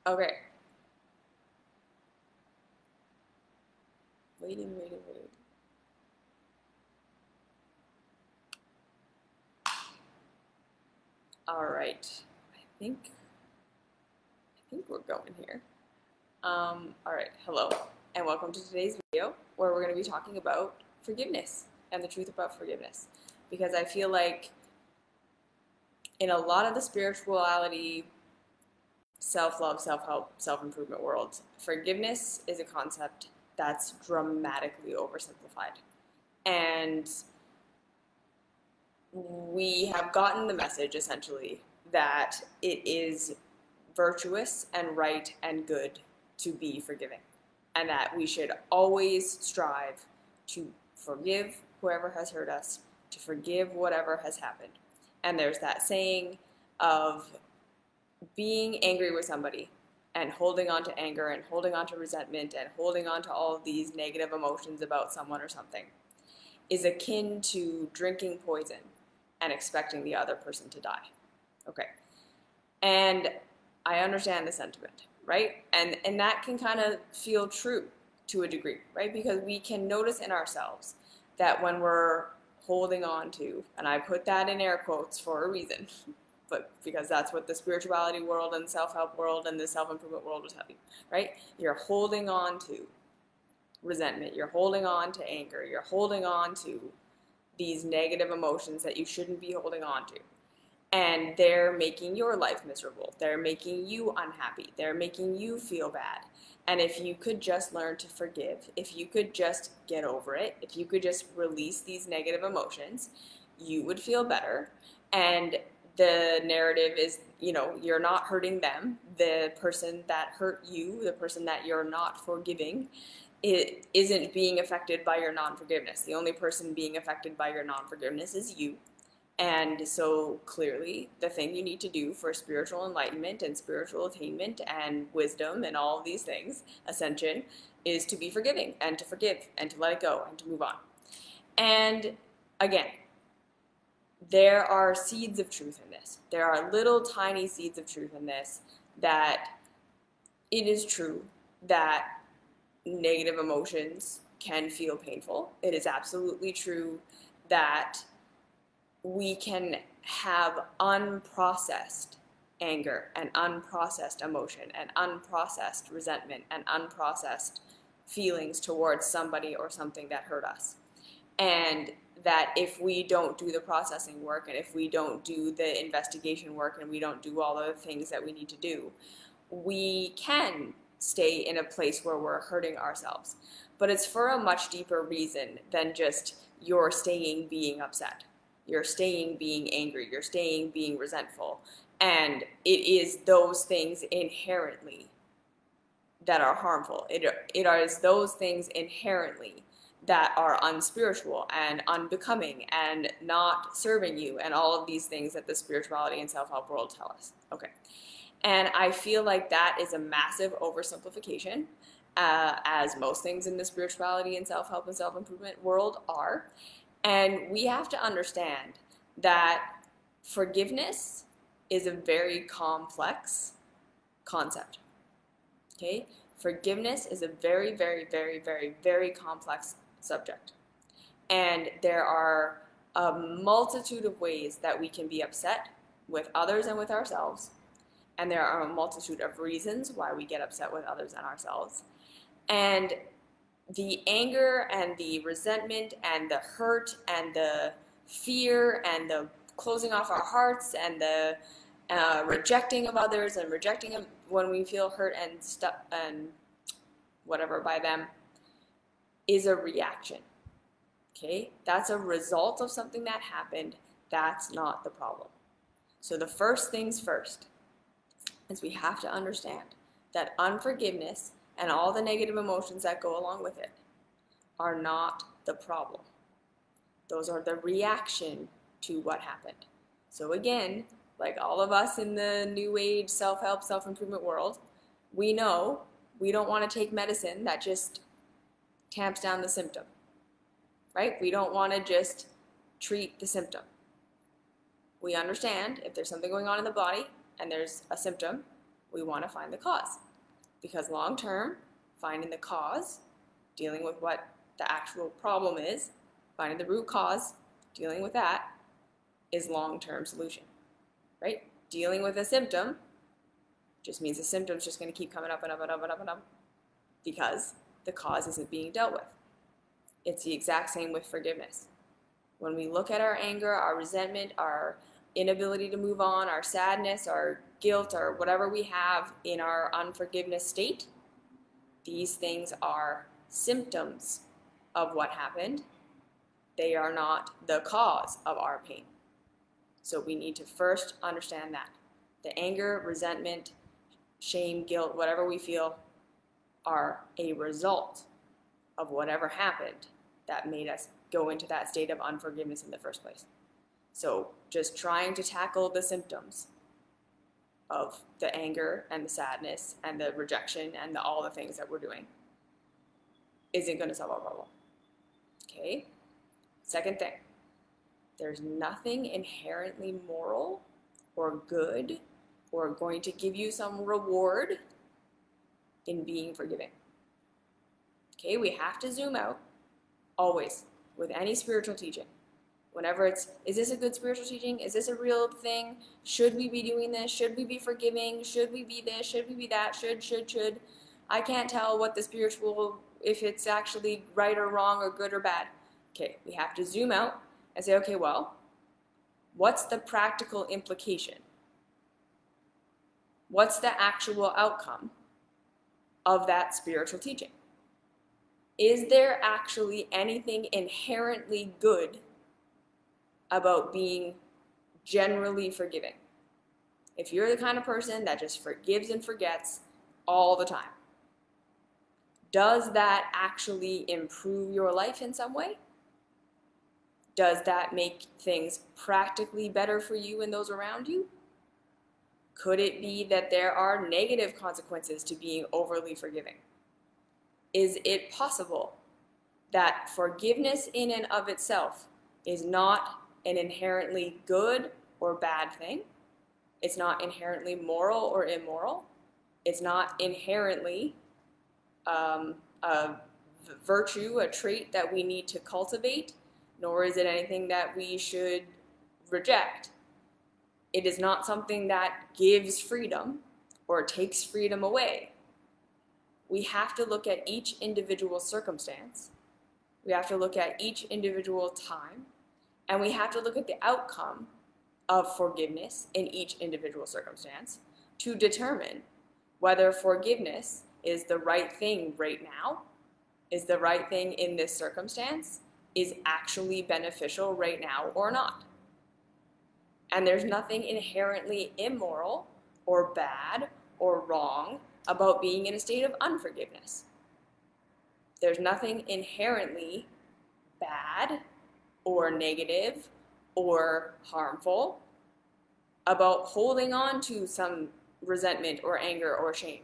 Okay. Waiting. All right. I think we're going here. All right. Hello, and welcome to today's video, where we're going to be talking about forgiveness and the truth about forgiveness. Because I feel like in a lot of the spirituality, self-love, self-help, self-improvement worlds, forgiveness is a concept that's dramatically oversimplified. And we have gotten the message, essentially, that it is virtuous and right and good to be forgiving, and that we should always strive to forgive whoever has hurt us, to forgive whatever has happened. And there's that saying of being angry with somebody and holding on to anger and holding on to resentment and holding on to all of these negative emotions about someone or something is akin to drinking poison and expecting the other person to die. Okay. And I understand the sentiment, right? And that can kind of feel true to a degree, right? Because we can notice in ourselves that when we're holding on to, and I put that in air quotes for a reason, but because that's what the spirituality world and self-help world and the self-improvement world will tell you, right? You're holding on to resentment, you're holding on to anger, you're holding on to these negative emotions that you shouldn't be holding on to. And they're making your life miserable. They're making you unhappy. They're making you feel bad. And if you could just learn to forgive, if you could just get over it, if you could just release these negative emotions, you would feel better. And the narrative is, you're not hurting them. The person that hurt you, the person that you're not forgiving, it isn't being affected by your non-forgiveness. The only person being affected by your non-forgiveness is you. And so clearly the thing you need to do for spiritual enlightenment and spiritual attainment and wisdom and all of these things, ascension, is to be forgiving and to forgive and to let it go and to move on. And again, there are seeds of truth in this. There are little tiny seeds of truth in this, that it is true that negative emotions can feel painful. It is absolutely true that we can have unprocessed anger and unprocessed emotion and unprocessed resentment and unprocessed feelings towards somebody or something that hurt us. And that if we don't do the processing work and if we don't do the investigation work and we don't do all the things that we need to do, we can stay in a place where we're hurting ourselves. But it's for a much deeper reason than just you're staying being upset. You're staying being angry. You're staying being resentful. And it is those things inherently that are harmful. It is those things inherently that are unspiritual and unbecoming and not serving you and all of these things that the spirituality and self-help world tell us. Okay. And I feel like that is a massive oversimplification, as most things in the spirituality and self-help and self-improvement world are. And we have to understand that forgiveness is a very complex concept. Okay? Forgiveness is a very, very, very, very, very complex subject. And there are a multitude of ways that we can be upset with others and with ourselves. And there are a multitude of reasons why we get upset with others and ourselves. And the anger and the resentment and the hurt and the fear and the closing off our hearts and the rejecting of others and rejecting them when we feel hurt and stuck and whatever by them is a reaction. Okay? That's a result of something that happened. That's not the problem. So the first things first is we have to understand that unforgiveness and all the negative emotions that go along with it are not the problem. Those are the reaction to what happened. So again, like all of us in the new age self-help, self-improvement world, we know we don't want to take medicine that just tamps down the symptom, right? We don't want to just treat the symptom. We understand if there's something going on in the body and there's a symptom, We want to find the cause. Because long term, finding the cause, dealing with what the actual problem is, finding the root cause, dealing with that, is long-term solution, right? Dealing with a symptom just means the symptom's just going to keep coming up and up and up and up and up because the cause isn't being dealt with. It's the exact same with forgiveness. When we look at our anger, our resentment, our inability to move on, our sadness, our guilt, or whatever we have in our unforgiveness state, these things are symptoms of what happened. They are not the cause of our pain. So we need to first understand that. The anger, resentment, shame, guilt, whatever we feel are a result of whatever happened that made us go into that state of unforgiveness in the first place. So just trying to tackle the symptoms of the anger and the sadness and the rejection and all the things that we're doing isn't going to solve our problem. Okay? Second thing, there's nothing inherently moral or good or going to give you some reward in being forgiving. Okay, we have to zoom out always with any spiritual teaching. Whenever it's, is this a good spiritual teaching? Is this a real thing? Should we be doing this? Should we be forgiving? Should we be this? Should we be that? Should. I can't tell what the spiritual, if it's actually right or wrong or good or bad. Okay, we have to zoom out and say, okay, well, what's the practical implication? What's the actual outcome of that spiritual teaching? Is there actually anything inherently good about being generally forgiving? If you're the kind of person that just forgives and forgets all the time, does that actually improve your life in some way? Does that make things practically better for you and those around you? Could it be that there are negative consequences to being overly forgiving? Is it possible that forgiveness in and of itself is not an inherently good or bad thing? It's not inherently moral or immoral. It's not inherently a virtue, a trait that we need to cultivate, nor is it anything that we should reject. It is not something that gives freedom or takes freedom away. We have to look at each individual circumstance. We have to look at each individual time. And we have to look at the outcome of forgiveness in each individual circumstance to determine whether forgiveness is the right thing right now, is the right thing in this circumstance, is actually beneficial right now or not. And there's nothing inherently immoral or bad or wrong about being in a state of unforgiveness. There's nothing inherently bad or negative or harmful about holding on to some resentment or anger or shame.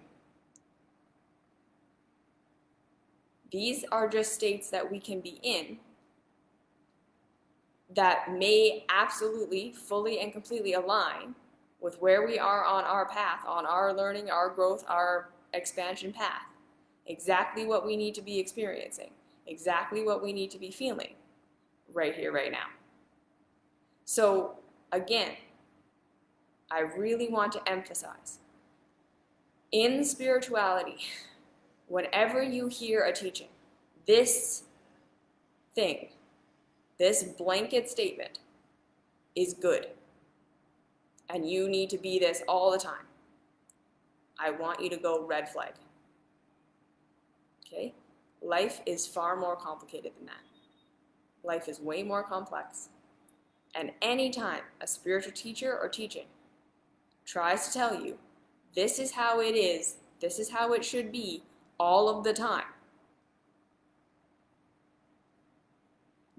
These are just states that we can be in that may absolutely, fully, and completely align with where we are on our path, on our learning, our growth, our expansion path. Exactly what we need to be experiencing, exactly what we need to be feeling right here, right now. So again, I really want to emphasize, in spirituality, whenever you hear a teaching, this thing, this blanket statement is good, and you need to be this all the time, I want you to go red flag. Okay? Life is far more complicated than that. Life is way more complex. And anytime a spiritual teacher or teaching tries to tell you, this is how it is, this is how it should be all of the time,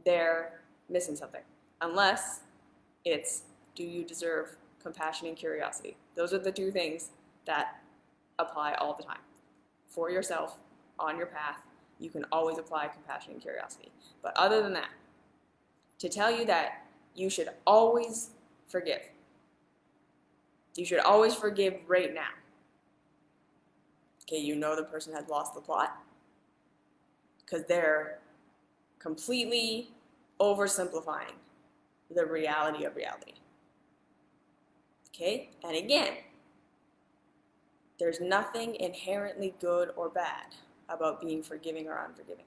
they're missing something. Unless it's, do you deserve compassion and curiosity? Those are the two things that apply all the time. For yourself, on your path, you can always apply compassion and curiosity. But other than that, to tell you that you should always forgive. You should always forgive right now. Okay, you know the person has lost the plot because they're completely oversimplifying the reality of reality. Okay, and again, there's nothing inherently good or bad about being forgiving or unforgiving.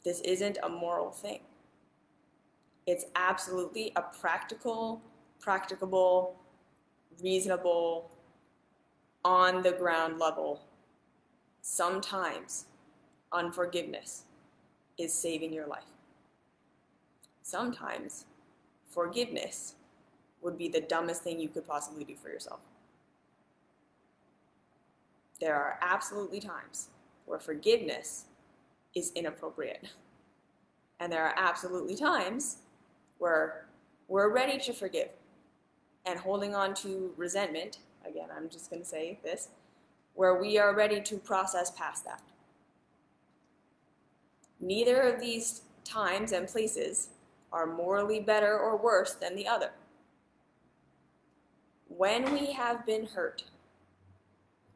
This isn't a moral thing. It's absolutely a practicable, reasonable, on the ground level. Sometimes unforgiveness is saving your life. Sometimes forgiveness would be the dumbest thing you could possibly do for yourself. There are absolutely times where forgiveness is inappropriate. And there are absolutely times where we're ready to forgive. And holding on to resentment, again, I'm just going to say this, where we are ready to process past that. Neither of these times and places are morally better or worse than the other. When we have been hurt,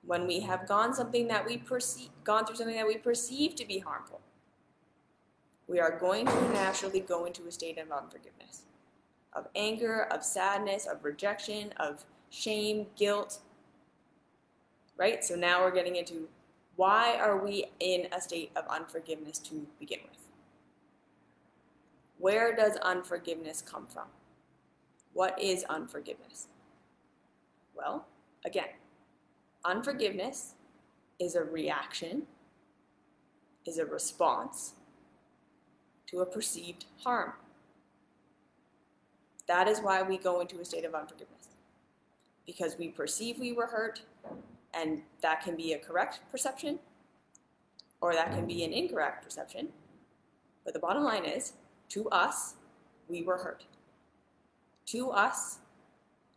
when we have gone through something that we perceive to be harmful, we are going to naturally go into a state of unforgiveness, of anger, of sadness, of rejection, of shame, guilt, right? So now we're getting into why are we in a state of unforgiveness to begin with? Where does unforgiveness come from? What is unforgiveness? Well, again, unforgiveness is a reaction, is a response to a perceived harm. That is why we go into a state of unforgiveness. Because we perceive we were hurt, and that can be a correct perception, or that can be an incorrect perception. But the bottom line is, to us, we were hurt. To us,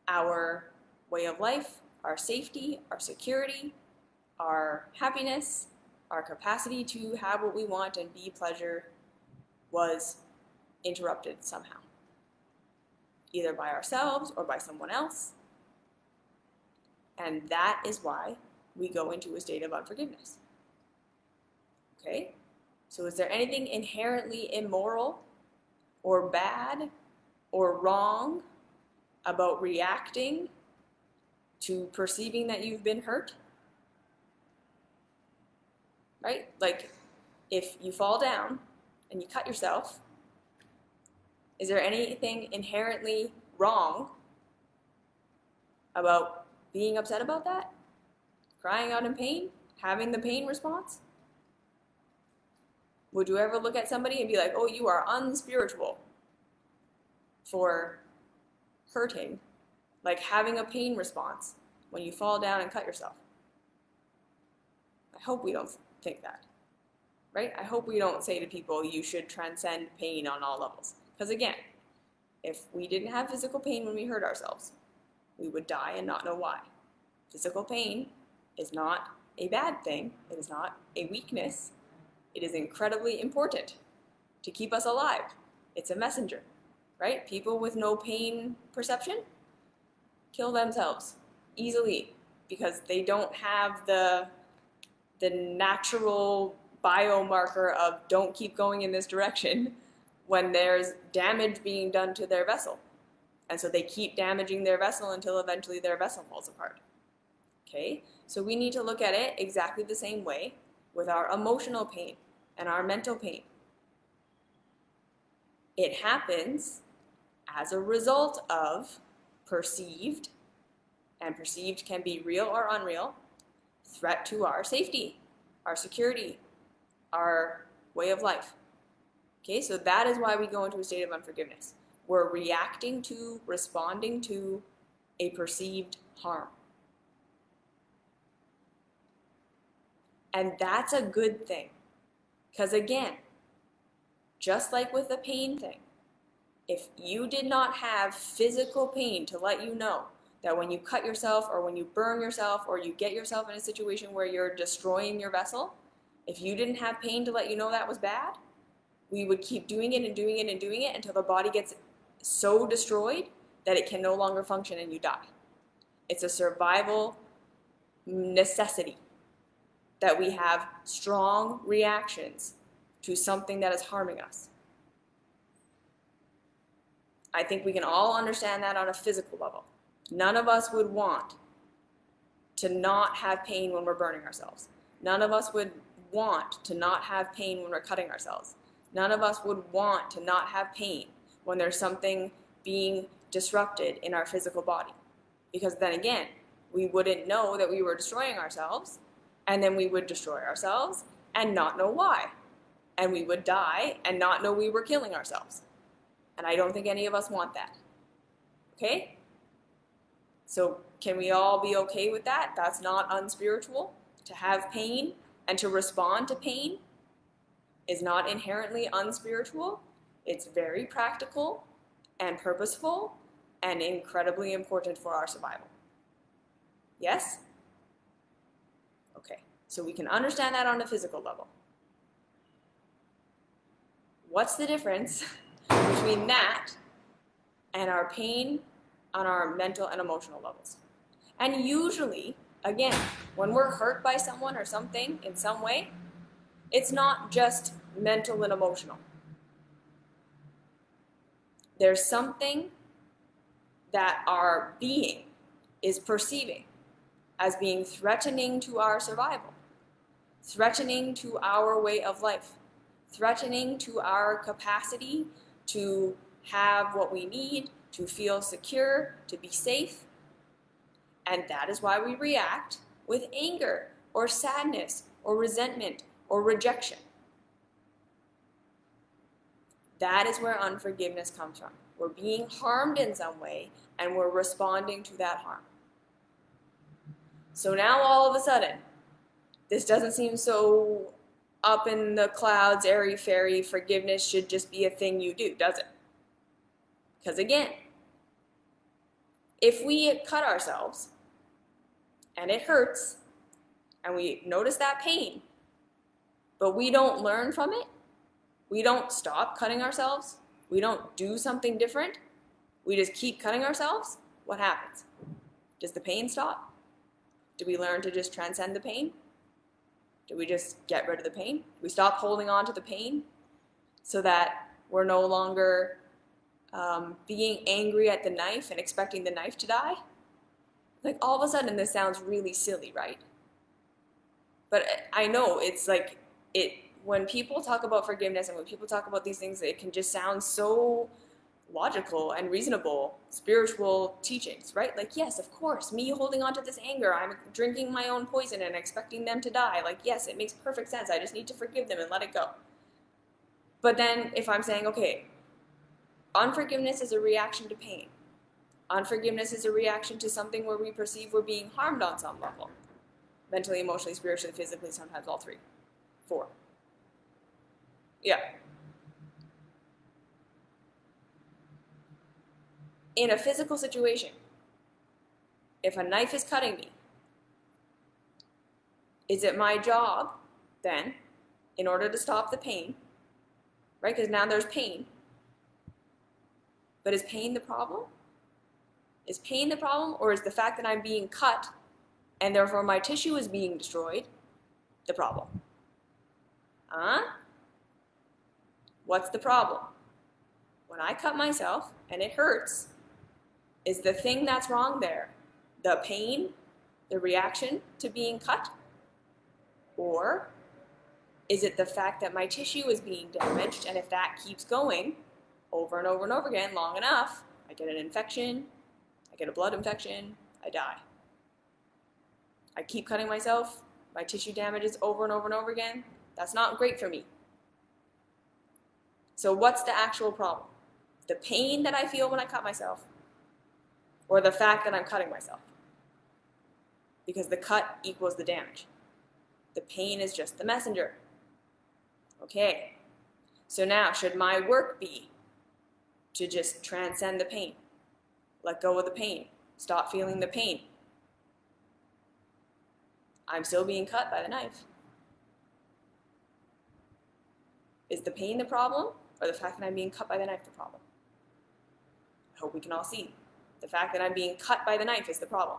our way of life, our safety, our security, our happiness, our capacity to have what we want and be pleasure was interrupted somehow, either by ourselves or by someone else. And that is why we go into a state of unforgiveness. Okay? So is there anything inherently immoral or bad or wrong about reacting to perceiving that you've been hurt? Right? Like, if you fall down and you cut yourself, is there anything inherently wrong about being upset about that? Crying out in pain? Having the pain response? Would you ever look at somebody and be like, oh, you are unspiritual for hurting, like having a pain response when you fall down and cut yourself? I hope we don't think that, right? I hope we don't say to people, you should transcend pain on all levels. Because again, if we didn't have physical pain when we hurt ourselves, we would die and not know why. Physical pain is not a bad thing. It is not a weakness. It is incredibly important to keep us alive. It's a messenger, right? People with no pain perception kill themselves easily because they don't have the natural biomarker of don't keep going in this direction when there's damage being done to their vessel. And so they keep damaging their vessel until eventually their vessel falls apart. Okay? So we need to look at it exactly the same way with our emotional pain and our mental pain. It happens as a result of perceived, and perceived can be real or unreal, threat to our safety, our security, our way of life. Okay, so that is why we go into a state of unforgiveness. We're reacting to, responding to a perceived harm. And that's a good thing. Because again, just like with the pain thing, if you did not have physical pain to let you know that when you cut yourself or when you burn yourself or you get yourself in a situation where you're destroying your vessel, if you didn't have pain to let you know that was bad, we would keep doing it and doing it and doing it until the body gets so destroyed that it can no longer function and you die. It's a survival necessity that we have strong reactions to something that is harming us. I think we can all understand that on a physical level. None of us would want to not have pain when we're burning ourselves. None of us would want to not have pain when we're cutting ourselves. None of us would want to not have pain when there's something being disrupted in our physical body. Because then again, we wouldn't know that we were destroying ourselves, and then we would destroy ourselves and not know why. And we would die and not know we were killing ourselves. And I don't think any of us want that. Okay? So can we all be okay with that? That's not unspiritual. To have pain and to respond to pain is not inherently unspiritual. It's very practical and purposeful and incredibly important for our survival. Yes? Okay, so we can understand that on a physical level. What's the difference between that and our pain on our mental and emotional levels? And usually, again, when we're hurt by someone or something in some way, it's not just mental and emotional. There's something that our being is perceiving as being threatening to our survival, threatening to our way of life, threatening to our capacity to have what we need, to feel secure, to be safe. And that is why we react with anger or sadness or resentment or rejection. That is where unforgiveness comes from. We're being harmed in some way, and we're responding to that harm. So now all of a sudden, this doesn't seem so up in the clouds, airy-fairy, forgiveness should just be a thing you do, does it? Because again, if we cut ourselves, and it hurts, and we notice that pain, but we don't learn from it, we don't stop cutting ourselves, we don't do something different, we just keep cutting ourselves, what happens? Does the pain stop? Do we learn to just transcend the pain? Do we just get rid of the pain? We stop holding on to the pain so that we're no longer being angry at the knife and expecting the knife to die? Like, all of a sudden this sounds really silly, right? But I know it's like, when people talk about forgiveness and when people talk about these things, it can just sound so logical and reasonable, spiritual teachings, right? Like, yes, of course, me holding on to this anger, I'm drinking my own poison and expecting them to die. Like, yes, it makes perfect sense. I just need to forgive them and let it go. But then if I'm saying, okay, unforgiveness is a reaction to pain. Unforgiveness is a reaction to something where we perceive we're being harmed on some level. Mentally, emotionally, spiritually, physically, sometimes all three. 4. Yeah. In a physical situation, if a knife is cutting me, is it my job then, in order to stop the pain, right? Because now there's pain. But is pain the problem? Is pain the problem, or is the fact that I'm being cut and therefore my tissue is being destroyed the problem? What's the problem? When I cut myself and it hurts, is the thing that's wrong there the pain, the reaction to being cut? Or is it the fact that my tissue is being damaged, and if that keeps going over and over and over again long enough, I get an infection, I get a blood infection, I die. I keep cutting myself, my tissue damages over and over and over again. That's not great for me. So what's the actual problem? The pain that I feel when I cut myself, or the fact that I'm cutting myself? Because the cut equals the damage. The pain is just the messenger. Okay, so now should my work be to just transcend the pain? Let go of the pain. Stop feeling the pain. I'm still being cut by the knife. Is the pain the problem, or the fact that I'm being cut by the knife the problem? I hope we can all see. The fact that I'm being cut by the knife is the problem.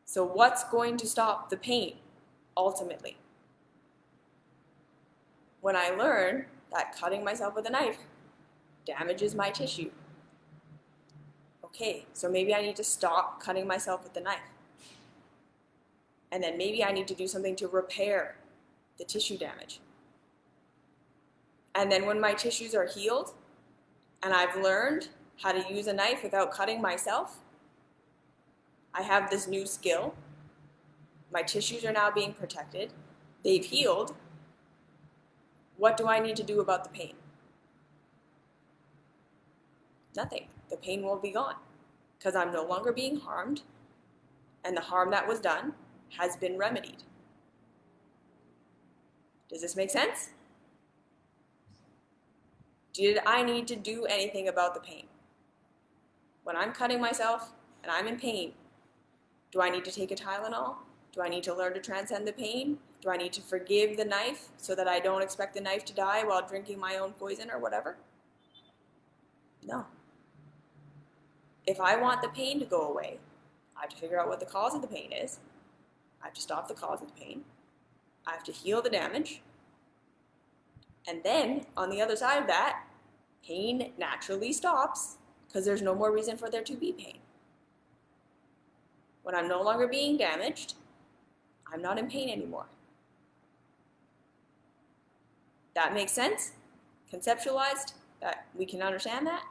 So what's going to stop the pain, ultimately? When I learn that cutting myself with a knife damages my tissue. Okay, so maybe I need to stop cutting myself with the knife. And then maybe I need to do something to repair the tissue damage. And then when my tissues are healed, and I've learned how to use a knife without cutting myself, I have this new skill. My tissues are now being protected. They've healed. What do I need to do about the pain? Nothing. The pain will be gone because I'm no longer being harmed, and the harm that was done has been remedied. Does this make sense? Did I need to do anything about the pain? When I'm cutting myself and I'm in pain, do I need to take a Tylenol? Do I need to learn to transcend the pain? Do I need to forgive the knife so that I don't expect the knife to die while drinking my own poison or whatever? No. If I want the pain to go away, I have to figure out what the cause of the pain is. I have to stop the cause of the pain. I have to heal the damage. And then, on the other side of that, pain naturally stops because there's no more reason for there to be pain. When I'm no longer being damaged, I'm not in pain anymore. That makes sense? Conceptualized? That we can understand that?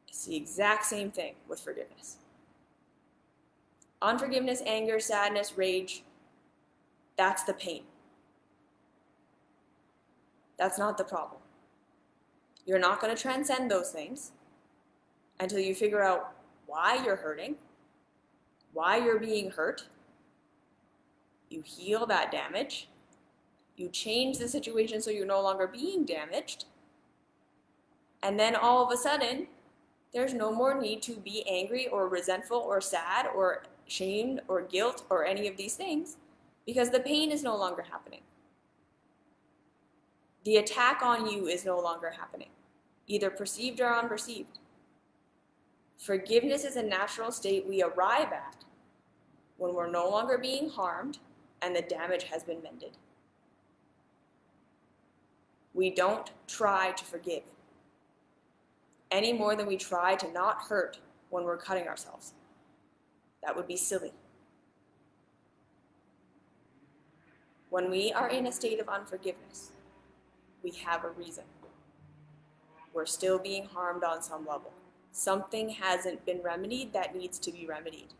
It's the exact same thing with forgiveness. Unforgiveness, anger, sadness, rage, that's the pain. That's not the problem. You're not going to transcend those things until you figure out why you're hurting, why you're being hurt. You heal that damage. You change the situation so you're no longer being damaged. And then all of a sudden, there's no more need to be angry or resentful or sad or shamed or guilt or any of these things because the pain is no longer happening. The attack on you is no longer happening, either perceived or unperceived. Forgiveness is a natural state we arrive at when we're no longer being harmed and the damage has been mended. We don't try to forgive any more than we try to not hurt when we're cutting ourselves. That would be silly. When we are in a state of unforgiveness, we have a reason. We're still being harmed on some level. Something hasn't been remedied that needs to be remedied.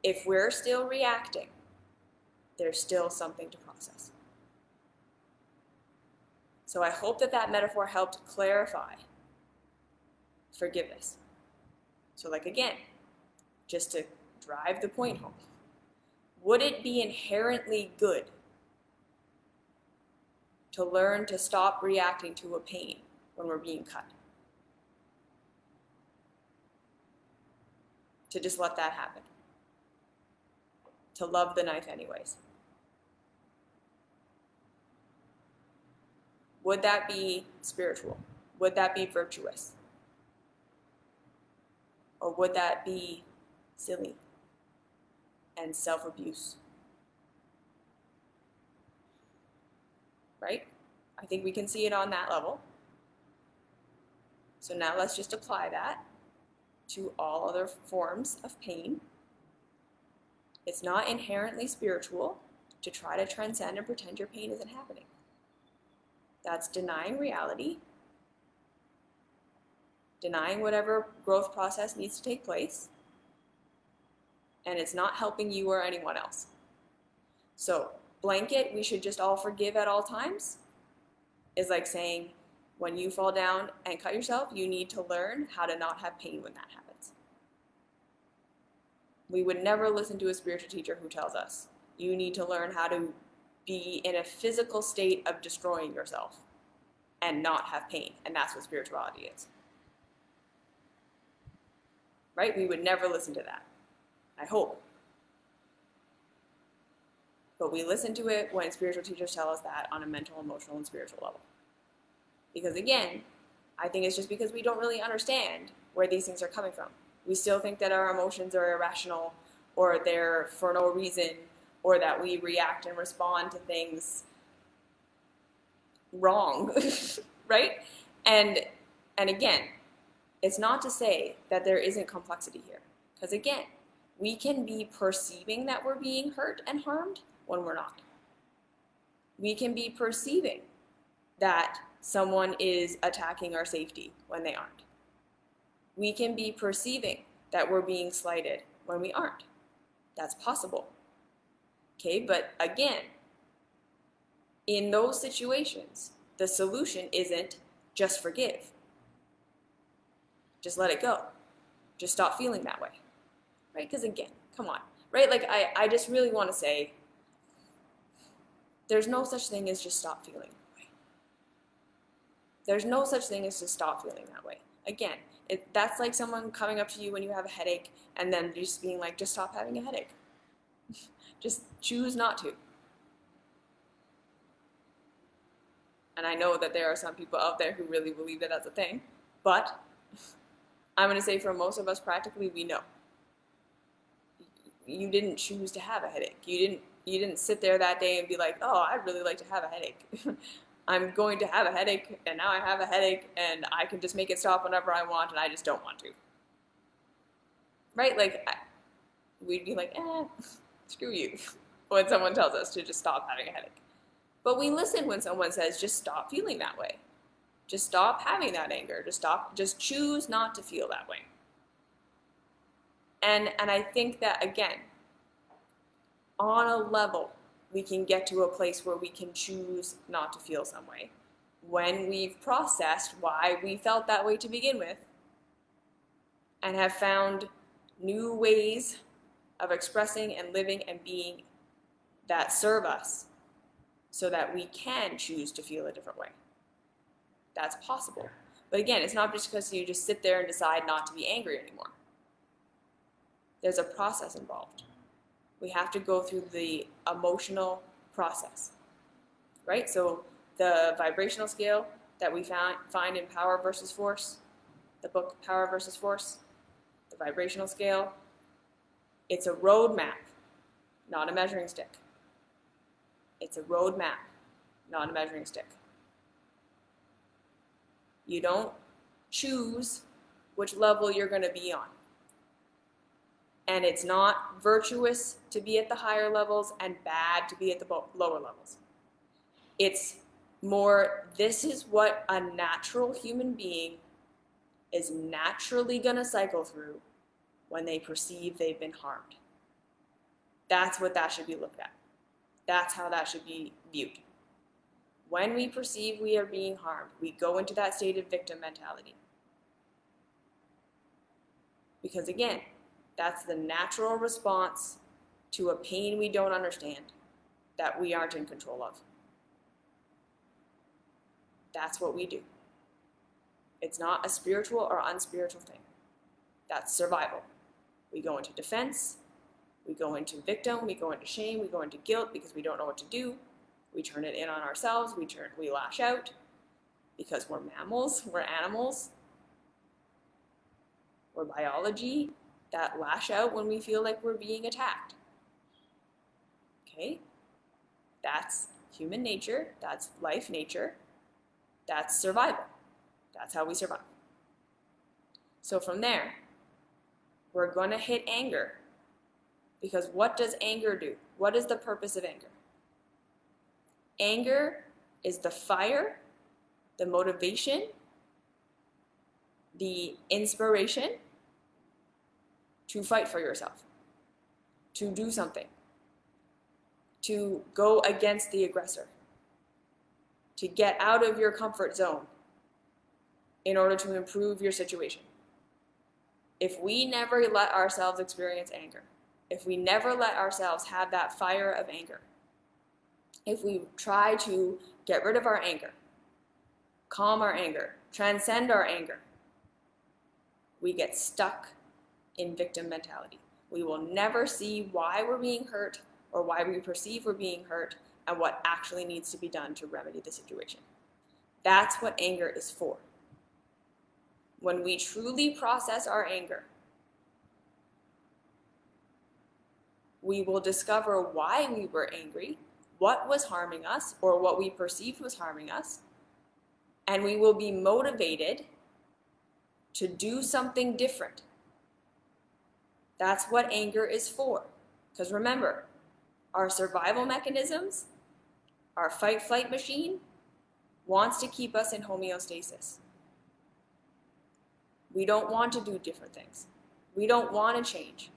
If we're still reacting, there's still something to process. So I hope that that metaphor helped clarify forgiveness. So again, just to drive the point home, would it be inherently good to learn to stop reacting to a pain when we're being cut? To just let that happen. To love the knife anyways. Would that be spiritual? Would that be virtuous? Or would that be silly and self-abuse? Right? I think we can see it on that level. So now let's just apply that to all other forms of pain. It's not inherently spiritual to try to transcend and pretend your pain isn't happening. That's denying reality, denying whatever growth process needs to take place, and it's not helping you or anyone else. So, blanket, we should just all forgive at all times, is like saying, when you fall down and cut yourself, you need to learn how to not have pain when that happens. We would never listen to a spiritual teacher who tells us, you need to learn how to be in a physical state of destroying yourself and not have pain. And that's what spirituality is. Right? We would never listen to that. I hope. But we listen to it when spiritual teachers tell us that on a mental, emotional, and spiritual level. Because again, I think it's just because we don't really understand where these things are coming from. We still think that our emotions are irrational, or they're for no reason, or that we react and respond to things wrong, right? And again, it's not to say that there isn't complexity here. Because again, we can be perceiving that we're being hurt and harmed when we're not. We can be perceiving that someone is attacking our safety when they aren't. We can be perceiving that we're being slighted when we aren't. That's possible. Okay, but again, in those situations, the solution isn't just forgive. Just let it go. Just stop feeling that way. Right? Because again, come on. Right? Like, I just really want to say, there's no such thing as just stop feeling that way. There's no such thing as just stop feeling that way. Again, that's like someone coming up to you when you have a headache and then just being like, just stop having a headache. Just choose not to. And I know that there are some people out there who really believe that that's a thing, but I'm going to say for most of us, practically, we know. You didn't choose to have a headache. You didn't sit there that day and be like, oh, I'd really like to have a headache. I'm going to have a headache, and now I have a headache, and I can just make it stop whenever I want, and I just don't want to. Right? Like, we'd be like, screw you, when someone tells us to just stop having a headache. But we listen when someone says, just stop feeling that way. Just stop having that anger. Just choose not to feel that way. And I think that, again, on a level, we can get to a place where we can choose not to feel some way when we've processed why we felt that way to begin with and have found new ways of expressing and living and being that serve us so that we can choose to feel a different way. That's possible. But again, it's not just because you just sit there and decide not to be angry anymore. There's a process involved. We have to go through the emotional process, right? So the vibrational scale that we find in Power versus Force, the book Power versus Force, the vibrational scale, it's a roadmap, not a measuring stick. It's a roadmap, not a measuring stick. You don't choose which level you're going to be on. And it's not virtuous to be at the higher levels and bad to be at the lower levels. It's more, this is what a natural human being is naturally going to cycle through when they perceive they've been harmed. That's what that should be looked at. That's how that should be viewed. When we perceive we are being harmed, we go into that state of victim mentality. Because again, that's the natural response to a pain we don't understand, that we aren't in control of. That's what we do. It's not a spiritual or unspiritual thing. That's survival. We go into defense, we go into victim, we go into shame, we go into guilt because we don't know what to do. We turn it in on ourselves, we lash out because we're mammals, we're animals, we're biology that lash out when we feel like we're being attacked. Okay? That's human nature, that's life nature, that's survival. That's how we survive. So from there, we're going to hit anger. Because what does anger do? What is the purpose of anger? Anger is the fire, the motivation, the inspiration to fight for yourself, to do something, to go against the aggressor, to get out of your comfort zone in order to improve your situation. If we never let ourselves experience anger, if we never let ourselves have that fire of anger, if we try to get rid of our anger, calm our anger, transcend our anger, we get stuck in victim mentality. We will never see why we're being hurt or why we perceive we're being hurt and what actually needs to be done to remedy the situation. That's what anger is for. When we truly process our anger, we will discover why we were angry, what was harming us, or what we perceived was harming us, and we will be motivated to do something different. That's what anger is for. Because remember, our survival mechanisms, our fight-flight machine, wants to keep us in homeostasis. We don't want to do different things. We don't want to change.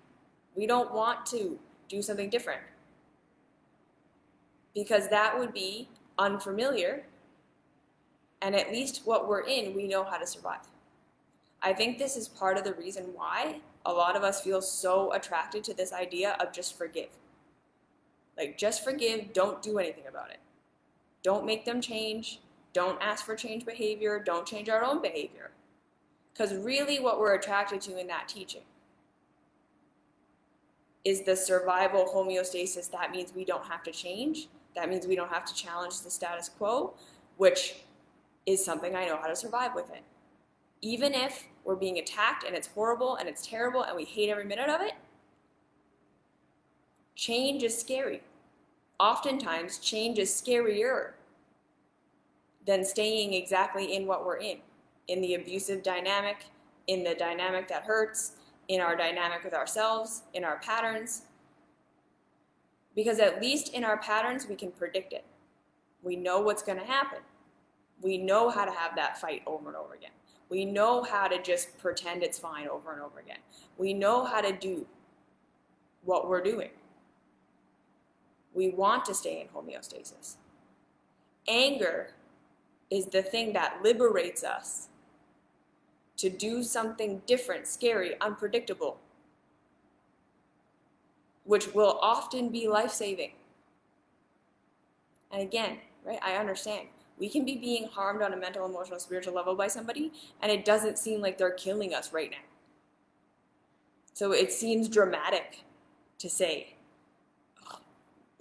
We don't want to do something different. Because that would be unfamiliar, and at least what we're in, we know how to survive. I think this is part of the reason why a lot of us feel so attracted to this idea of just forgive. Like, just forgive, don't do anything about it. Don't make them change. Don't ask for change behavior. Don't change our own behavior. Because really what we're attracted to in that teaching is the survival homeostasis. That means we don't have to change. That means we don't have to challenge the status quo, which is something I know how to survive with it. Even if we're being attacked and it's horrible and it's terrible and we hate every minute of it, change is scary. Oftentimes, change is scarier than staying exactly in what we're in the abusive dynamic, in the dynamic that hurts, in our dynamic with ourselves, in our patterns. Because at least in our patterns, we can predict it. We know what's going to happen. We know how to have that fight over and over again. We know how to just pretend it's fine over and over again. We know how to do what we're doing. We want to stay in homeostasis. Anger is the thing that liberates us to do something different, scary, unpredictable, which will often be life-saving. And again, right, I understand. We can be being harmed on a mental, emotional, spiritual level by somebody, and it doesn't seem like they're killing us right now. So it seems dramatic to say, oh,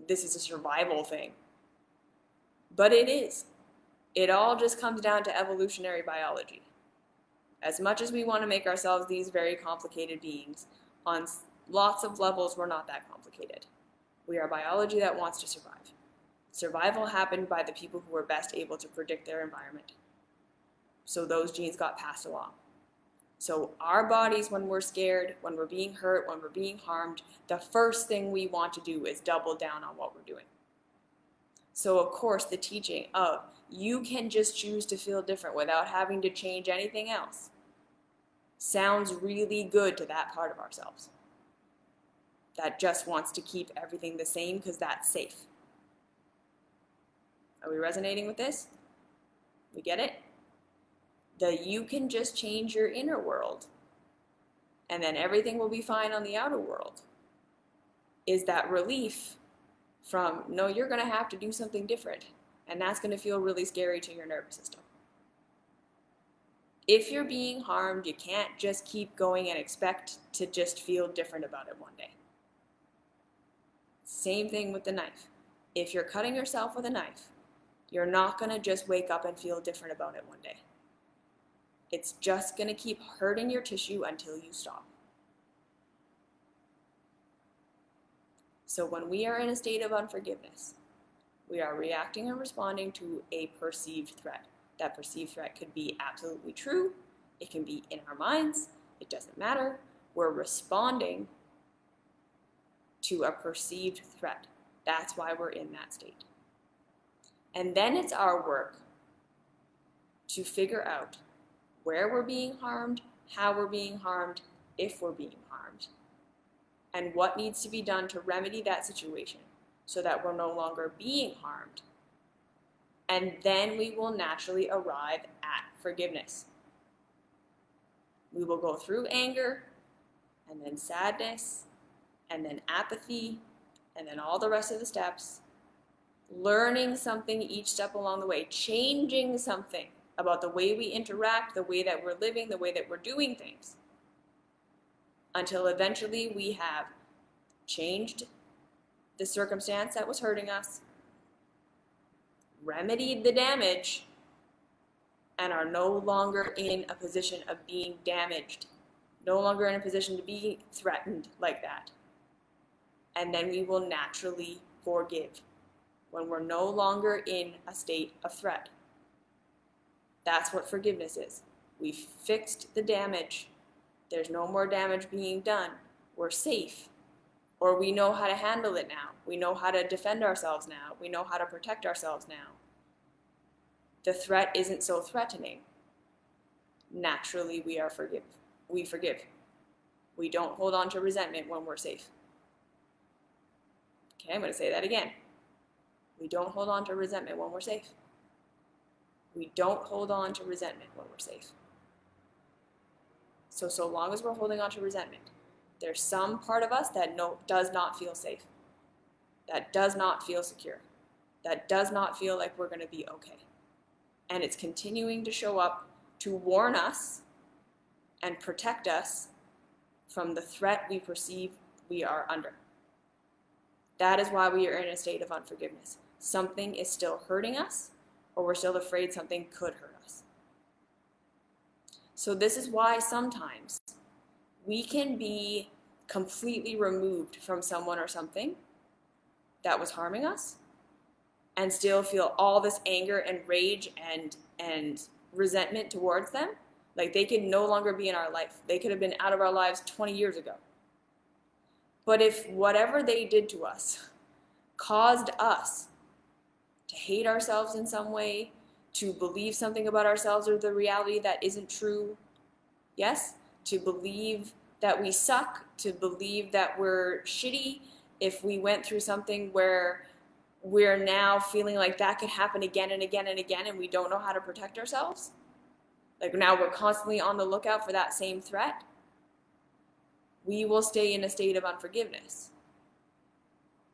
this is a survival thing. But it is. It all just comes down to evolutionary biology. As much as we want to make ourselves these very complicated beings, on lots of levels, we're not that complicated. We are biology that wants to survive. Survival happened by the people who were best able to predict their environment. So those genes got passed along. So our bodies, when we're scared, when we're being hurt, when we're being harmed, the first thing we want to do is double down on what we're doing. So of course, the teaching of you can just choose to feel different without having to change anything else sounds really good to that part of ourselves that just wants to keep everything the same because that's safe. Are we resonating with this? We get it? You can just change your inner world and then everything will be fine on the outer world is that relief from, no, you're going to have to do something different, and that's going to feel really scary to your nervous system. If you're being harmed, you can't just keep going and expect to just feel different about it one day. Same thing with the knife. If you're cutting yourself with a knife, you're not going to just wake up and feel different about it one day. It's just going to keep hurting your tissue until you stop. So when we are in a state of unforgiveness, we are reacting and responding to a perceived threat. That perceived threat could be absolutely true. It can be in our minds. It doesn't matter. We're responding to a perceived threat. That's why we're in that state. And then it's our work to figure out where we're being harmed, how we're being harmed, if we're being harmed, and what needs to be done to remedy that situation so that we're no longer being harmed. And then we will naturally arrive at forgiveness. We will go through anger, and then sadness, and then apathy, and then all the rest of the steps, learning something each step along the way, changing something about the way we interact, the way that we're living, the way that we're doing things, until eventually we have changed the circumstance that was hurting us, remedied the damage, and are no longer in a position of being damaged, no longer in a position to be threatened like that. and then we will naturally forgive when we're no longer in a state of threat. That's what forgiveness is. We fixed the damage. There's no more damage being done. We're safe. Or we know how to handle it now. We know how to defend ourselves now. We know how to protect ourselves now. The threat isn't so threatening. Naturally, we forgive. We don't hold on to resentment when we're safe. Okay, I'm going to say that again. We don't hold on to resentment when we're safe. We don't hold on to resentment when we're safe. So long as we're holding on to resentment, there's some part of us that does not feel safe, that does not feel secure, that does not feel like we're going to be okay. And it's continuing to show up to warn us and protect us from the threat we perceive we are under. That is why we are in a state of unforgiveness. Something is still hurting us, or we're still afraid something could hurt us. So this is why sometimes we can be completely removed from someone or something that was harming us and still feel all this anger and rage and resentment towards them. Like they could no longer be in our life. They could have been out of our lives 20 years ago. But if whatever they did to us caused us to hate ourselves in some way, to believe something about ourselves or the reality that isn't true, yes, to believe that we suck, to believe that we're shitty, if we went through something where we're now feeling like that could happen again and again and again and we don't know how to protect ourselves, like now we're constantly on the lookout for that same threat, we will stay in a state of unforgiveness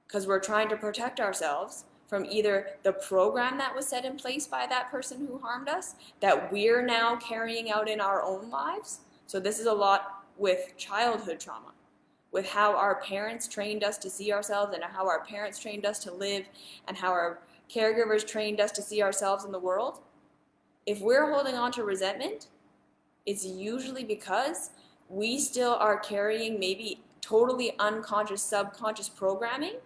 because we're trying to protect ourselves from either the program that was set in place by that person who harmed us that we're now carrying out in our own lives. So this is a lot with childhood trauma, with how our parents trained us to see ourselves and how our parents trained us to live and how our caregivers trained us to see ourselves in the world. If we're holding on to resentment, it's usually because we still are carrying maybe totally unconscious, subconscious programming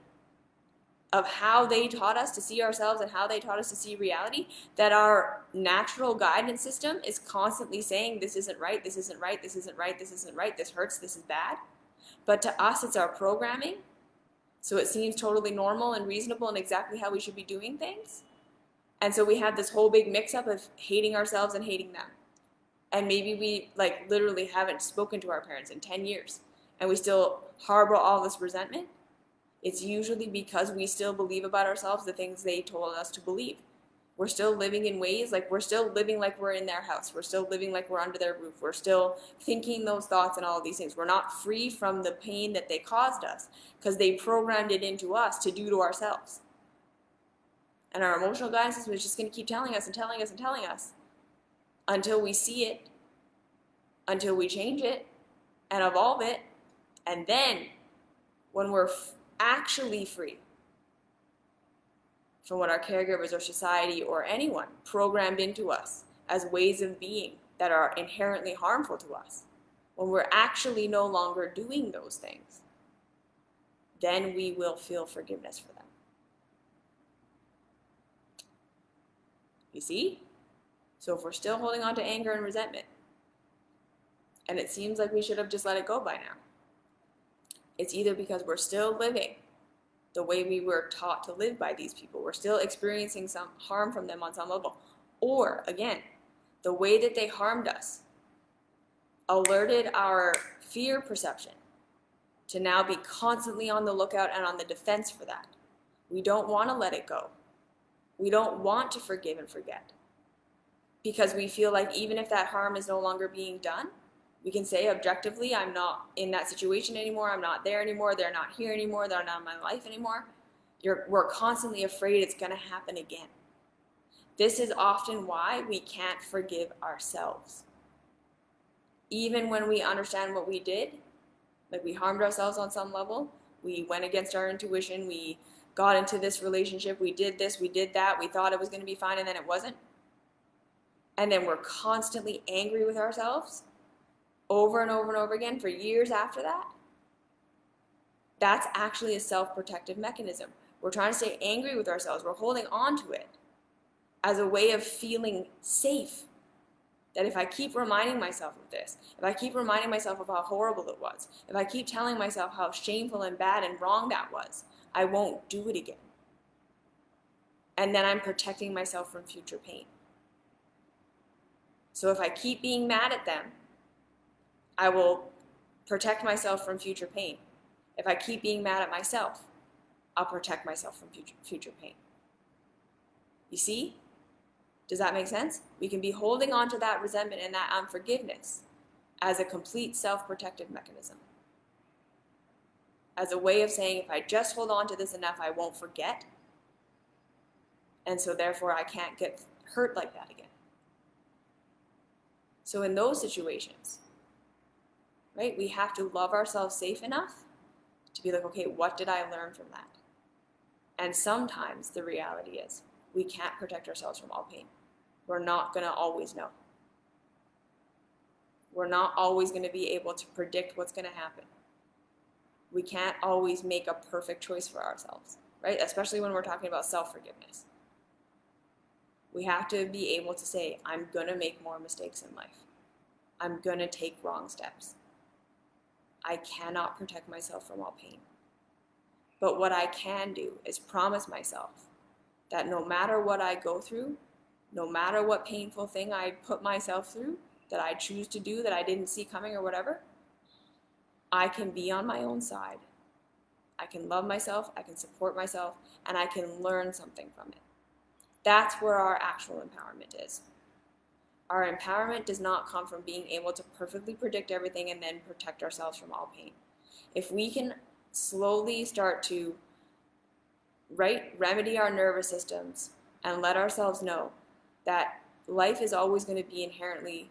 of how they taught us to see ourselves and how they taught us to see reality, that our natural guidance system is constantly saying, this isn't right, this isn't right, this isn't right, this isn't right, this hurts, this is bad. But to us, it's our programming. So it seems totally normal and reasonable and exactly how we should be doing things. And so we have this whole big mix-up of hating ourselves and hating them. And maybe we literally haven't spoken to our parents in 10 years and we still harbor all this resentment. It's usually because we still believe about ourselves the things they told us to believe. We're still living in ways, we're still living like we're in their house. We're still living like we're under their roof. We're still thinking those thoughts and all of these things. We're not free from the pain that they caused us because they programmed it into us to do to ourselves. And our emotional guidance system is just going to keep telling us and telling us and telling us until we see it, until we change it and evolve it. And then when we're actually free from what our caregivers or society or anyone programmed into us as ways of being that are inherently harmful to us, when we're actually no longer doing those things, then we will feel forgiveness for them. You see? So if we're still holding on to anger and resentment, and it seems like we should have just let it go by now, it's either because we're still living the way we were taught to live by these people. We're still experiencing some harm from them on some level. Or, again, the way that they harmed us alerted our fear perception to now be constantly on the lookout and on the defense for that. We don't want to let it go. We don't want to forgive and forget. Because we feel like even if that harm is no longer being done, we can say objectively, I'm not in that situation anymore, I'm not there anymore, they're not here anymore, they're not in my life anymore. We're constantly afraid it's going to happen again. This is often why we can't forgive ourselves. Even when we understand what we did, like we harmed ourselves on some level, we went against our intuition, we got into this relationship, we did this, we did that, we thought it was going to be fine and then it wasn't. And then we're constantly angry with ourselves over and over and over again for years after that. That's actually a self-protective mechanism. We're trying to stay angry with ourselves. We're holding on to it as a way of feeling safe. That if I keep reminding myself of this, if I keep reminding myself of how horrible it was, if I keep telling myself how shameful and bad and wrong that was, I won't do it again. And then I'm protecting myself from future pain. So if I keep being mad at them, I will protect myself from future pain. If I keep being mad at myself, I'll protect myself from future pain. You see? Does that make sense? We can be holding on to that resentment and that unforgiveness as a complete self-protective mechanism. As a way of saying, if I just hold on to this enough, I won't forget. And so therefore, I can't get hurt like that again. So in those situations, right, we have to love ourselves safe enough to be like, okay, what did I learn from that? And sometimes the reality is we can't protect ourselves from all pain. We're not going to always know. We're not always going to be able to predict what's going to happen. We can't always make a perfect choice for ourselves, right? Especially when we're talking about self-forgiveness. We have to be able to say, I'm going to make more mistakes in life. I'm going to take wrong steps. I cannot protect myself from all pain. But what I can do is promise myself that no matter what I go through, no matter what painful thing I put myself through, that I choose to do, that I didn't see coming or whatever, I can be on my own side. I can love myself, I can support myself, and I can learn something from it. That's where our actual empowerment is. Our empowerment does not come from being able to perfectly predict everything and then protect ourselves from all pain. If we can slowly start to remedy our nervous systems and let ourselves know that life is always going to be inherently,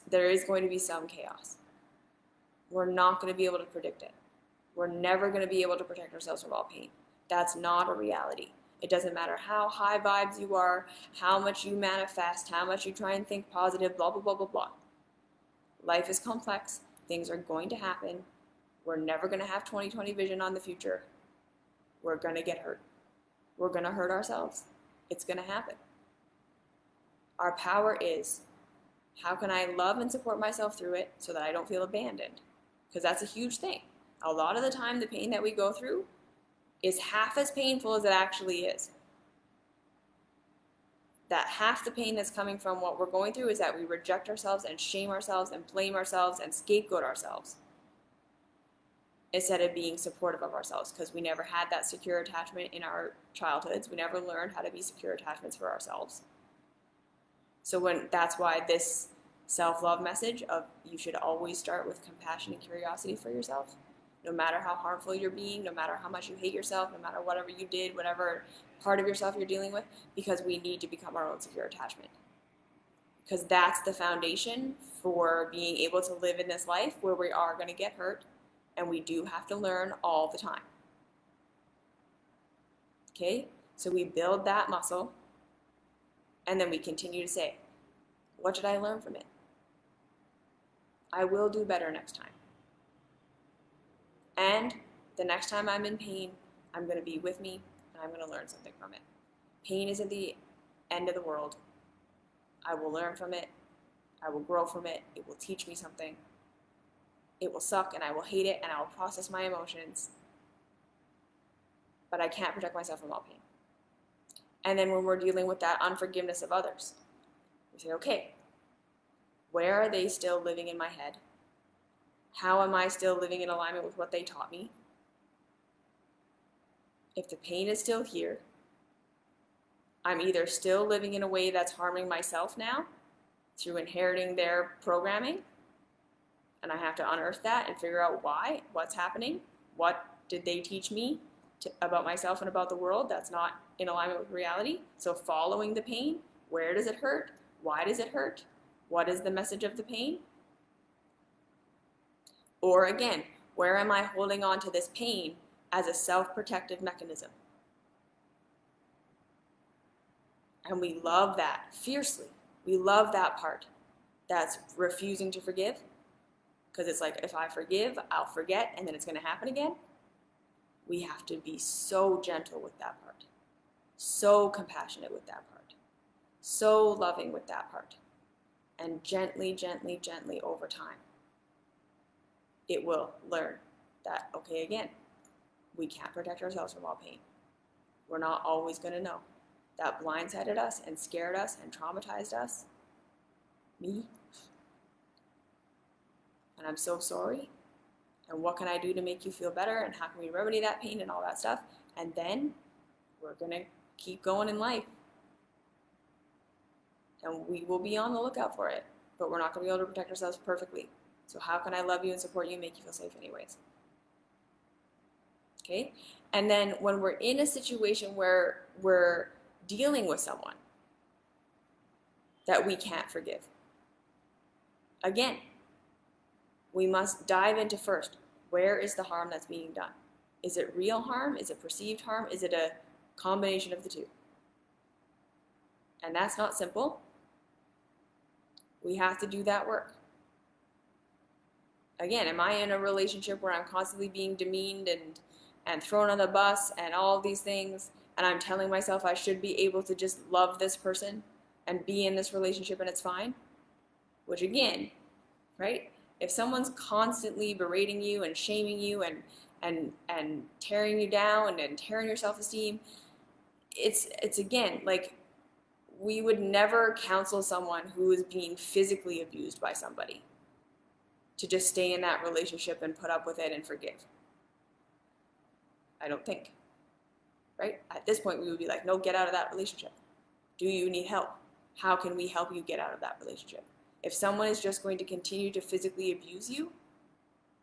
there is going to be some chaos. We're not going to be able to predict it. We're never going to be able to protect ourselves from all pain. That's not a reality. It doesn't matter how high vibes you are, how much you manifest, how much you try and think positive, blah, blah, blah, blah, blah. Life is complex. Things are going to happen. We're never going to have 20/20 vision on the future. We're going to get hurt. We're going to hurt ourselves. It's going to happen. Our power is, how can I love and support myself through it so that I don't feel abandoned? Because that's a huge thing. A lot of the time, the pain that we go through is half as painful as it actually is. That half the pain that's coming from what we're going through is that we reject ourselves and shame ourselves and blame ourselves and scapegoat ourselves instead of being supportive of ourselves, because we never had that secure attachment in our childhoods. We never learned how to be secure attachments for ourselves. So that's why this self-love message of you should always start with compassion and curiosity for yourself, no matter how harmful you're being, no matter how much you hate yourself, no matter whatever you did, whatever part of yourself you're dealing with, because we need to become our own secure attachment. Because that's the foundation for being able to live in this life where we are going to get hurt, and we do have to learn all the time. Okay? So we build that muscle, and then we continue to say, what did I learn from it? I will do better next time. And the next time I'm in pain, I'm going to be with me, and I'm going to learn something from it. Pain isn't the end of the world. I will learn from it. I will grow from it. It will teach me something. It will suck, and I will hate it, and I will process my emotions. But I can't protect myself from all pain. And then when we're dealing with that unforgiveness of others, we say, okay, where are they still living in my head? How am I still living in alignment with what they taught me? If the pain is still here, I'm either still living in a way that's harming myself now through inheriting their programming, and I have to unearth that and figure out why, what's happening, what did they teach me about myself and about the world that's not in alignment with reality. So following the pain, where does it hurt? Why does it hurt? What is the message of the pain? Or again, where am I holding on to this pain as a self-protective mechanism? And we love that fiercely. We love that part. That's refusing to forgive. Because it's like, if I forgive, I'll forget, and then it's going to happen again. we have to be so gentle with that part, so compassionate with that part, so loving with that part. And gently, gently, gently over time, it will learn that, okay, again, we can't protect ourselves from all pain. We're not always going to know. That blindsided us and scared us and traumatized us. Me. And I'm so sorry. And what can I do to make you feel better? And how can we remedy that pain and all that stuff? And then we're going to keep going in life. And we will be on the lookout for it. But we're not going to be able to protect ourselves perfectly. So how can I love you and support you and make you feel safe anyways? Okay? And then when we're in a situation where we're dealing with someone that we can't forgive, again, we must dive into first, where is the harm that's being done? Is it real harm? Is it perceived harm? Is it a combination of the two? And that's not simple. We have to do that work. Again, am I in a relationship where I'm constantly being demeaned and thrown on the bus and all these things, and I'm telling myself I should be able to just love this person and be in this relationship and it's fine? Which again, right? If someone's constantly berating you and shaming you and tearing you down and tearing your self-esteem, it's again, like, we would never counsel someone who is being physically abused by somebody to just stay in that relationship and put up with it and forgive. I don't think, right? At this point, we would be like, no, get out of that relationship. Do you need help? How can we help you get out of that relationship? If someone is just going to continue to physically abuse you,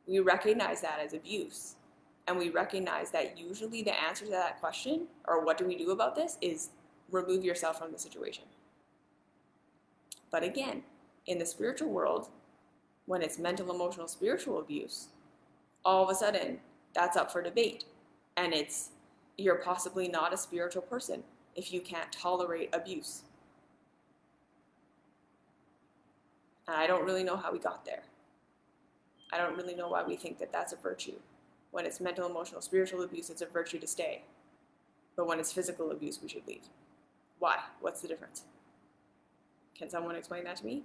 we recognize that as abuse. And we recognize that usually the answer to that question, or what do we do about this, is remove yourself from the situation. But again, in the spiritual world, when it's mental, emotional, spiritual abuse, all of a sudden, that's up for debate. And you're possibly not a spiritual person if you can't tolerate abuse. And I don't really know how we got there. I don't really know why we think that that's a virtue. When it's mental, emotional, spiritual abuse, it's a virtue to stay. But when it's physical abuse, we should leave. Why? What's the difference? Can someone explain that to me?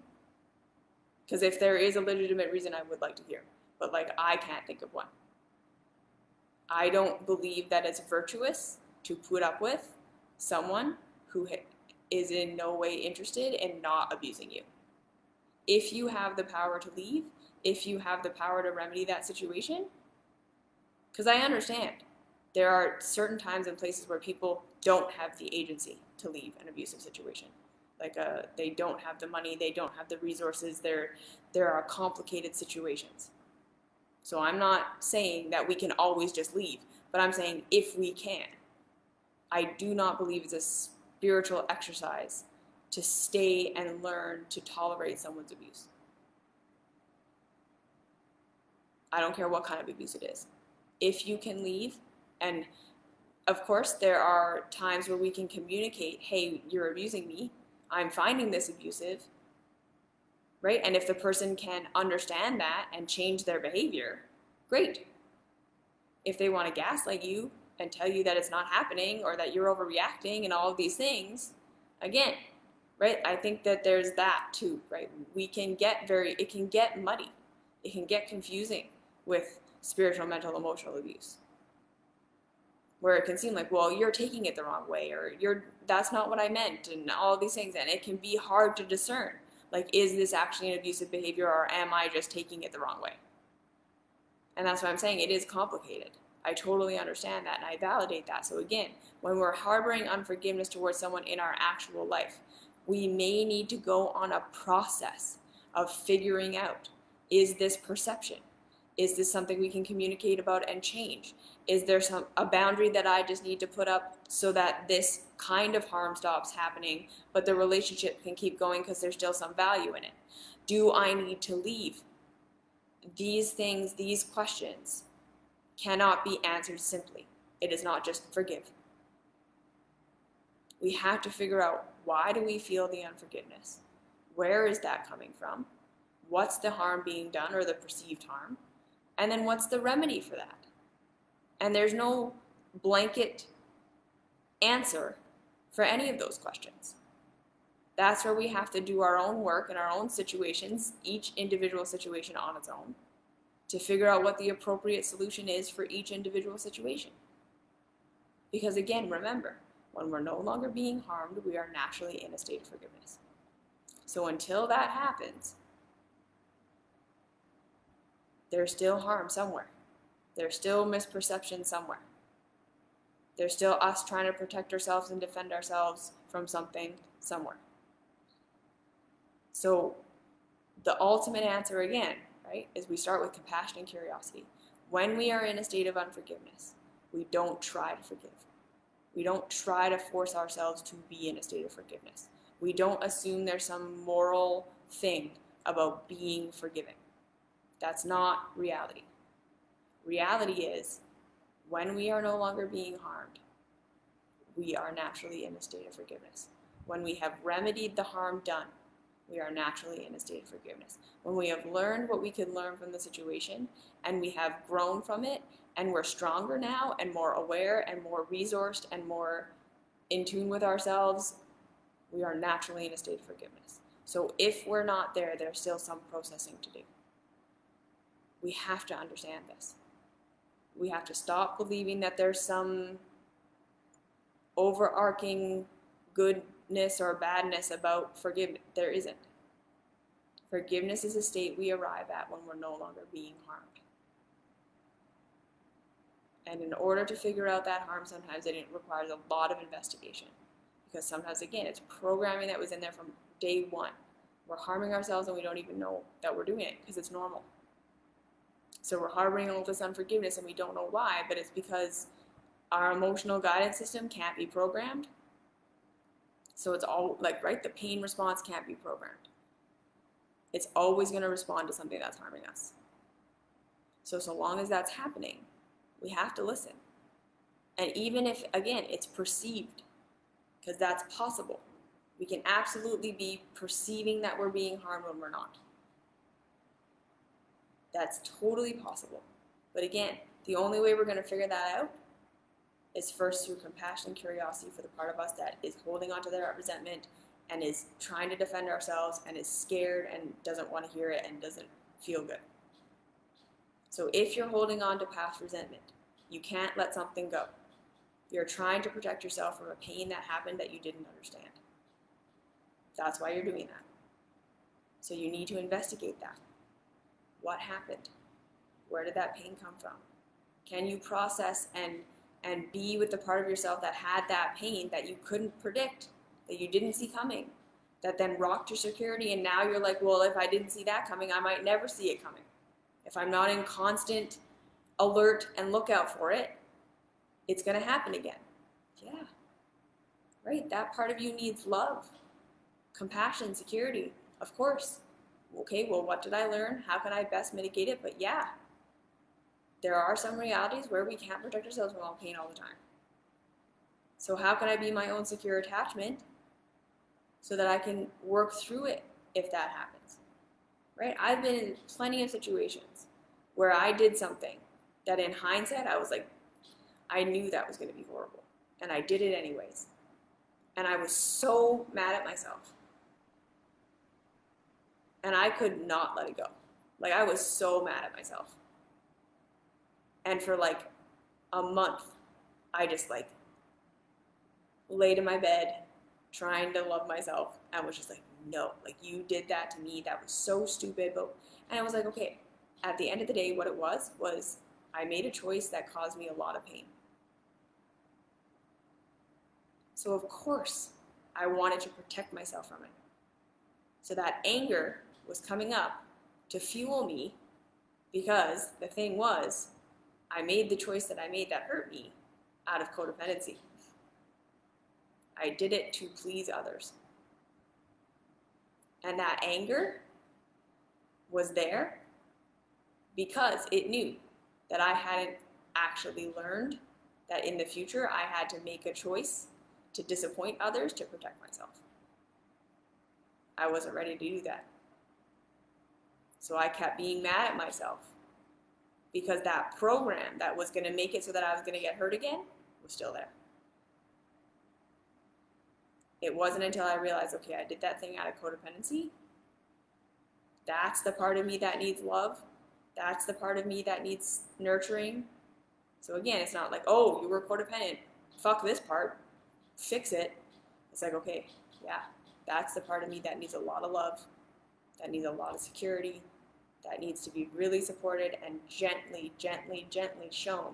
Because if there is a legitimate reason, I would like to hear. But I can't think of one. I don't believe that it's virtuous to put up with someone who is in no way interested in not abusing you. If you have the power to leave, if you have the power to remedy that situation, because I understand there are certain times and places where people don't have the agency to leave an abusive situation. They don't have the money, they don't have the resources, there are complicated situations. So I'm not saying that we can always just leave, but I'm saying if we can. I do not believe it's a spiritual exercise to stay and learn to tolerate someone's abuse. I don't care what kind of abuse it is. If you can leave, and of course there are times where we can communicate, hey, you're abusing me, I'm finding this abusive, right? And if the person can understand that and change their behavior, great. If they want to gaslight you and tell you that it's not happening or that you're overreacting and all of these things, again, right? I think that there's that too, right? It can get muddy. It can get confusing with spiritual, mental, emotional abuse, where it can seem like, well, you're taking it the wrong way, or that's not what I meant, and all of these things. And it can be hard to discern, is this actually an abusive behavior, or am I just taking it the wrong way? And that's why I'm saying it is complicated. I totally understand that, and I validate that. So again, when we're harboring unforgiveness towards someone in our actual life, we may need to go on a process of figuring out, is this perception? Is this something we can communicate about and change? Is there a boundary that I just need to put up so that this kind of harm stops happening, but the relationship can keep going because there's still some value in it? Do I need to leave? These things, these questions cannot be answered simply. It is not just forgive. We have to figure out, why do we feel the unforgiveness? Where is that coming from? What's the harm being done, or the perceived harm? And then what's the remedy for that? And there's no blanket answer for any of those questions. That's where we have to do our own work in our own situations, each individual situation on its own, to figure out what the appropriate solution is for each individual situation. Because again, remember, when we're no longer being harmed, we are naturally in a state of forgiveness. So until that happens, there's still harm somewhere. There's still misperception somewhere. There's still us trying to protect ourselves and defend ourselves from something somewhere. So the ultimate answer again, right, is we start with compassion and curiosity. When we are in a state of unforgiveness, we don't try to forgive. We don't try to force ourselves to be in a state of forgiveness. We don't assume there's some moral thing about being forgiving. That's not reality. Reality is, when we are no longer being harmed, we are naturally in a state of forgiveness. When we have remedied the harm done, we are naturally in a state of forgiveness. When we have learned what we could learn from the situation, and we have grown from it, and we're stronger now, and more aware, and more resourced, and more in tune with ourselves, we are naturally in a state of forgiveness. So if we're not there, there's still some processing to do. We have to understand this. We have to stop believing that there's some overarching goodness or badness about forgiveness. There isn't. Forgiveness is a state we arrive at when we're no longer being harmed. And in order to figure out that harm, sometimes it requires a lot of investigation. Because sometimes, again, it's programming that was in there from day one. We're harming ourselves and we don't even know that we're doing it because it's normal. So we're harboring all this unforgiveness and we don't know why, but it's because our emotional guidance system can't be programmed. So it's all like, right, the pain response can't be programmed. It's always going to respond to something that's harming us. So long as that's happening, we have to listen. And even if, again, it's perceived, because that's possible. We can absolutely be perceiving that we're being harmed when we're not. That's totally possible. But again, the only way we're going to figure that out is first through compassion and curiosity for the part of us that is holding on to that resentment and is trying to defend ourselves and is scared and doesn't want to hear it and doesn't feel good. So if you're holding on to past resentment, you can't let something go. You're trying to protect yourself from a pain that happened that you didn't understand. That's why you're doing that. So you need to investigate that. What happened? Where did that pain come from? Can you process and be with the part of yourself that had that pain that you couldn't predict, that you didn't see coming, that then rocked your security, and now you're like, well, if I didn't see that coming, I might never see it coming. If I'm not in constant alert and lookout for it, it's going to happen again. Yeah, right? That part of you needs love, compassion, security, of course. Okay, well, what did I learn? How can I best mitigate it? But yeah, there are some realities where we can't protect ourselves from all pain all the time. So how can I be my own secure attachment so that I can work through it if that happens? Right? I've been in plenty of situations where I did something that in hindsight, I was like, I knew that was going to be horrible. And I did it anyways. And I was so mad at myself. And I could not let it go. Like, I was so mad at myself. And for like a month, I just like laid in my bed trying to love myself and was just like, no, like, you did that to me. That was so stupid. And I was like, okay, at the end of the day, what it was I made a choice that caused me a lot of pain. So of course, I wanted to protect myself from it. So that anger was coming up to fuel me, because the thing was, I made the choice that I made that hurt me out of codependency. I did it to please others. And that anger was there because it knew that I hadn't actually learned that in the future I had to make a choice to disappoint others to protect myself. I wasn't ready to do that. So I kept being mad at myself because that program that was going to make it so that I was going to get hurt again was still there. It wasn't until I realized, okay, I did that thing out of codependency. That's the part of me that needs love. That's the part of me that needs nurturing. So again, it's not like, oh, you were codependent. Fuck this part. Fix it. It's like, okay, yeah, that's the part of me that needs a lot of love, that needs a lot of security, that needs to be really supported and gently, gently, gently shown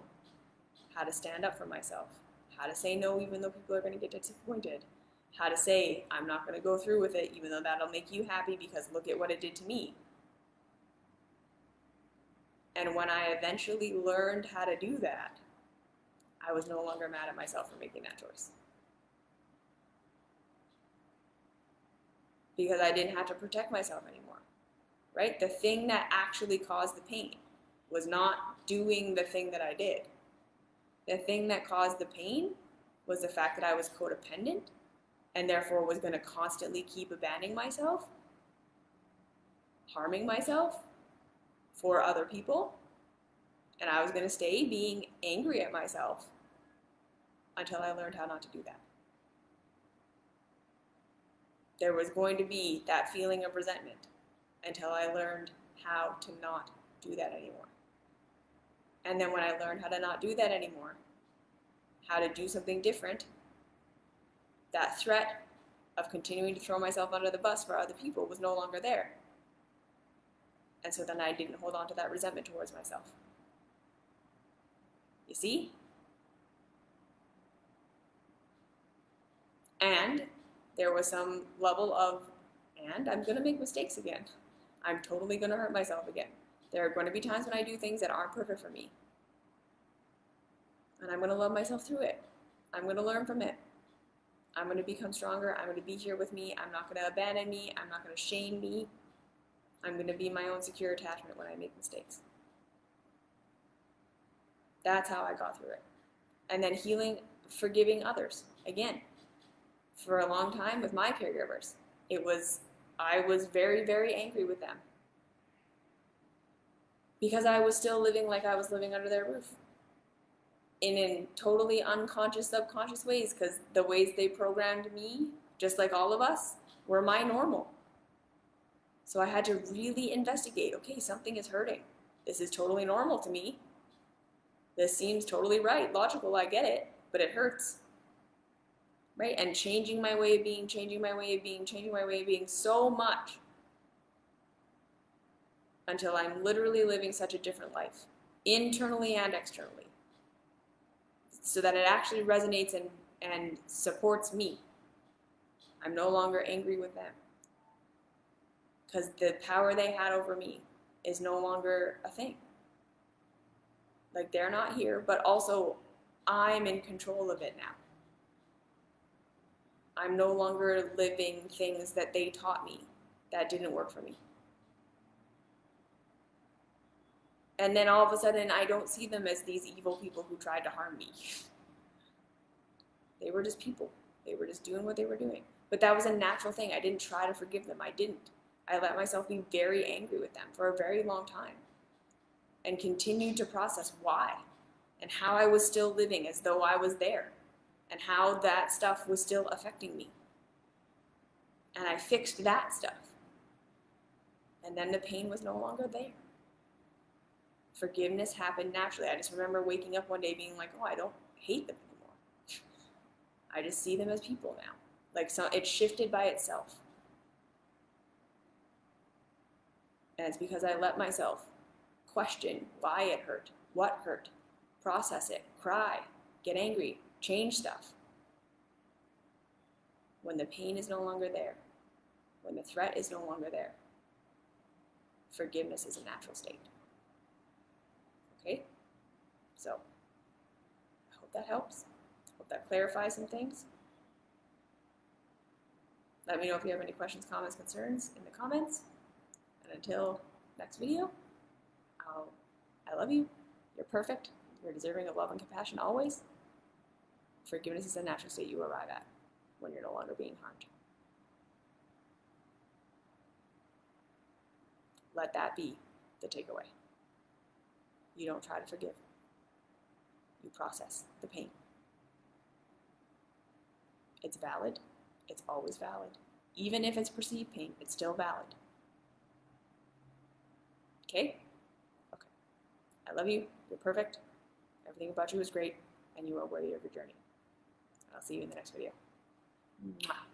how to stand up for myself, how to say no even though people are going to get disappointed, how to say I'm not going to go through with it even though that'll make you happy because look at what it did to me. And when I eventually learned how to do that, I was no longer mad at myself for making that choice. Because I didn't have to protect myself anymore, right? The thing that actually caused the pain was not doing the thing that I did. The thing that caused the pain was the fact that I was codependent and therefore was going to constantly keep abandoning myself, harming myself for other people, and I was going to stay being angry at myself until I learned how not to do that. There was going to be that feeling of resentment until I learned how to not do that anymore. And then when I learned how to not do that anymore, how to do something different, that threat of continuing to throw myself under the bus for other people was no longer there. And so then I didn't hold on to that resentment towards myself. You see? And there was some level of, and I'm going to make mistakes again. I'm totally going to hurt myself again. There are going to be times when I do things that aren't perfect for me. And I'm going to love myself through it. I'm going to learn from it. I'm going to become stronger. I'm going to be here with me. I'm not going to abandon me. I'm not going to shame me. I'm going to be my own secure attachment when I make mistakes. That's how I got through it. And then healing, forgiving others. Again, for a long time with my caregivers, I was very, very angry with them because I was still living like I was living under their roof in totally unconscious, subconscious ways, because the ways they programmed me, just like all of us, were my normal. So I had to really investigate, okay, something is hurting. This is totally normal to me. This seems totally right, logical, I get it, but it hurts. Right? And changing my way of being, changing my way of being, changing my way of being so much until I'm literally living such a different life, internally and externally, so that it actually resonates and supports me. I'm no longer angry with them because the power they had over me is no longer a thing. Like, they're not here, but also I'm in control of it now. I'm no longer living things that they taught me that didn't work for me. And then all of a sudden, I don't see them as these evil people who tried to harm me. They were just people. They were just doing what they were doing. But that was a natural thing. I didn't try to forgive them. I didn't. I let myself be very angry with them for a very long time and continued to process why and how I was still living as though I was there and how that stuff was still affecting me. And I fixed that stuff. And then the pain was no longer there. Forgiveness happened naturally. I just remember waking up one day being like, oh, I don't hate them anymore. I just see them as people now. Like, so it shifted by itself. And it's because I let myself question why it hurt, what hurt, process it, cry, get angry, change stuff. When the pain is no longer there, when the threat is no longer there, forgiveness is a natural state. Okay? So, I hope that helps. Hope that clarifies some things. Let me know if you have any questions, comments, concerns in the comments. And until next video, I love you. You're perfect. You're deserving of love and compassion always. Forgiveness is a natural state you arrive at when you're no longer being harmed. Let that be the takeaway. You don't try to forgive. You process the pain. It's valid. It's always valid. Even if it's perceived pain, it's still valid. Okay? Okay. I love you. You're perfect. Everything about you is great, and you are worthy of your journey. I'll see you in the next video. Mwah.